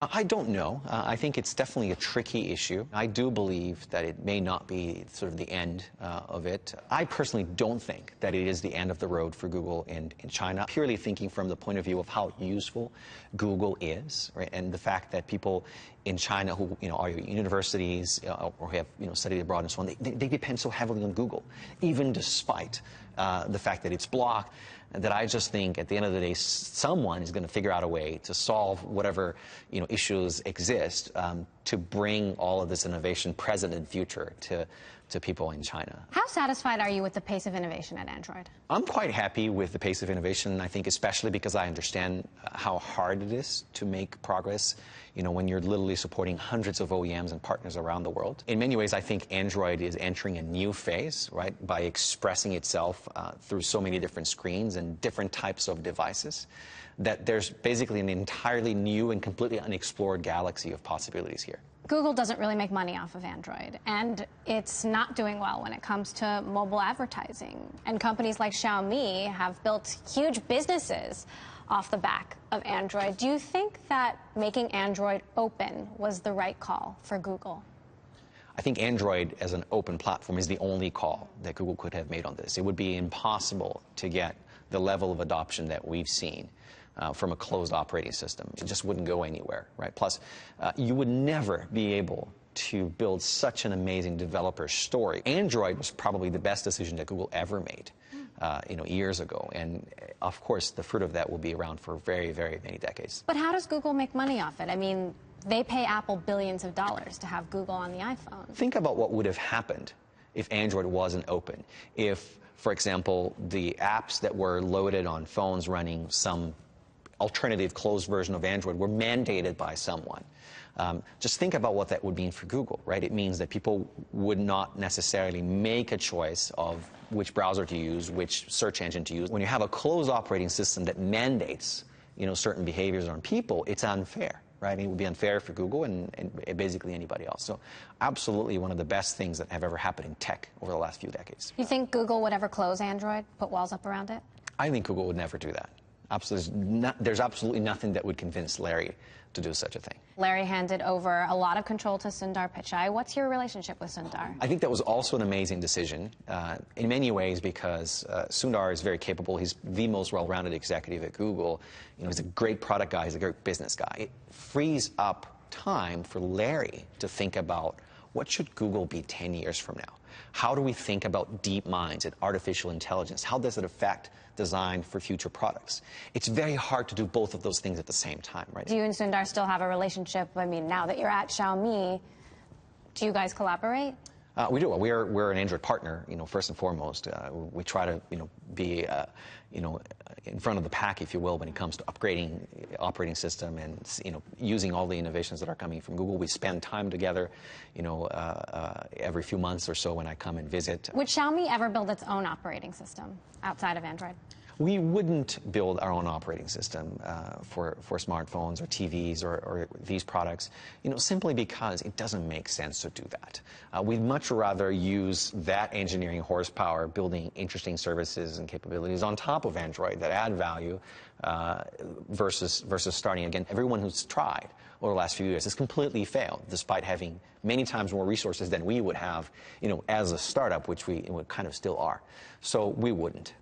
I don't know. I think it's definitely a tricky issue. I do believe that it may not be sort of the end of it. I personally don't think that it is the end of the road for Google in China, purely thinking from the point of view of how useful Google is, right? And the fact that people in China who are universities or have studied abroad and so on, they depend so heavily on Google, even despite the fact that it's blocked. That I just think at the end of the day, someone is going to figure out a way to solve whatever issues exist to bring all of this innovation, present and future, to people in China. How satisfied are you with the pace of innovation at Android? I'm quite happy with the pace of innovation. I think especially because I understand how hard it is to make progress. When you're literally supporting hundreds of OEMs and partners around the world. In many ways, I think Android is entering a new phase, right, by expressing itself through so many different screens and different types of devices, that there's basically an entirely new and completely unexplored galaxy of possibilities here. Google doesn't really make money off of Android, and it's not doing well when it comes to mobile advertising. And companies like Xiaomi have built huge businesses off the back of Android. Do you think that making Android open was the right call for Google? I think Android as an open platform is the only call that Google could have made on this. It would be impossible to get the level of adoption that we've seen from a closed operating system. It just wouldn't go anywhere, right? Plus, you would never be able to build such an amazing developer story. Android was probably the best decision that Google ever made, years ago. And of course, the fruit of that will be around for very, very many decades. But how does Google make money off it? I mean, they pay Apple billions of dollars to have Google on the iPhone. Think about what would have happened if Android wasn't open. If, for example, the apps that were loaded on phones running some alternative closed version of Android were mandated by someone. Just think about what that would mean for Google, right? It means that people would not necessarily make a choice of which browser to use, which search engine to use. When you have a closed operating system that mandates, certain behaviors on people, it's unfair, right? It would be unfair for Google and basically anybody else. So absolutely one of the best things that have ever happened in tech over the last few decades. You think Google would ever close Android, put walls up around it? I think Google would never do that. There's absolutely nothing that would convince Larry to do such a thing. Larry handed over a lot of control to Sundar Pichai. What's your relationship with Sundar? I think that was also an amazing decision in many ways because Sundar is very capable. He's the most well-rounded executive at Google. He's a great product guy. He's a great business guy. It frees up time for Larry to think about what should Google be 10 years from now? How do we think about deep minds and artificial intelligence? How does it affect design for future products? It's very hard to do both of those things at the same time, right? Do you and Sundar still have a relationship? I mean, now that you're at Xiaomi, do you guys collaborate? We do. We're an Android partner, first and foremost. We try to, be, in front of the pack, if you will, when it comes to upgrading operating system and, using all the innovations that are coming from Google. We spend time together, every few months or so when I come and visit. Would Xiaomi ever build its own operating system outside of Android? We wouldn't build our own operating system for smartphones or TVs or these products, simply because it doesn't make sense to do that. We'd much rather use that engineering horsepower building interesting services and capabilities on top of Android that add value versus starting again. Everyone who's tried over the last few years has completely failed, despite having many times more resources than we would have, as a startup, which we kind of still are. So we wouldn't.